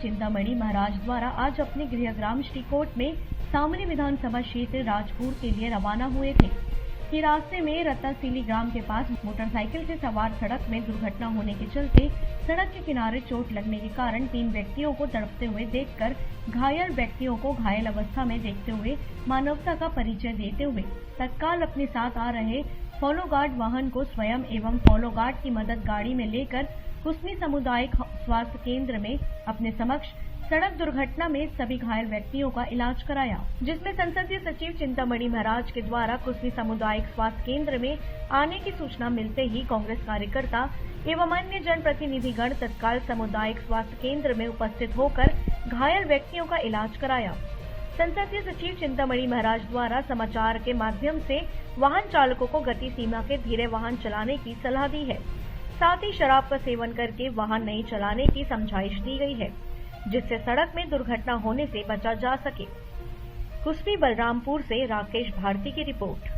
चिंतामणि महाराज द्वारा आज अपने गृहग्राम श्रीकोट में सामरी विधानसभा क्षेत्र राजपुर के लिए रवाना हुए थे कि रास्ते में रत्नासीली ग्राम के पास मोटरसाइकिल से सवार सड़क में दुर्घटना होने के चलते सड़क के किनारे चोट लगने के कारण 3 व्यक्तियों को तड़पते हुए देखकर घायल व्यक्तियों को घायल अवस्था में देखते हुए मानवता का परिचय देते हुए तत्काल अपने साथ आ रहे फॉलो गार्ड वाहन को स्वयं एवं फॉलो गार्ड की मदद गाड़ी में लेकर कुसमी सामुदायिक स्वास्थ्य केंद्र में अपने समक्ष सड़क दुर्घटना में सभी घायल व्यक्तियों का इलाज कराया, जिसमें संसदीय सचिव चिंतामणि महाराज के द्वारा कुसमी सामुदायिक स्वास्थ्य केंद्र में आने की सूचना मिलते ही कांग्रेस कार्यकर्ता एवं अन्य जनप्रतिनिधिगण तत्काल सामुदायिक स्वास्थ्य केंद्र में उपस्थित होकर घायल व्यक्तियों का इलाज कराया। संसदीय सचिव चिंतामणि महाराज द्वारा समाचार के माध्यम से वाहन चालकों को गति सीमा के धीरे वाहन चलाने की सलाह दी है। साथ ही शराब का सेवन करके वाहन नहीं चलाने की समझाइश दी गई है, जिससे सड़क में दुर्घटना होने से बचा जा सके। कुसमी बलरामपुर से राकेश भारती की रिपोर्ट।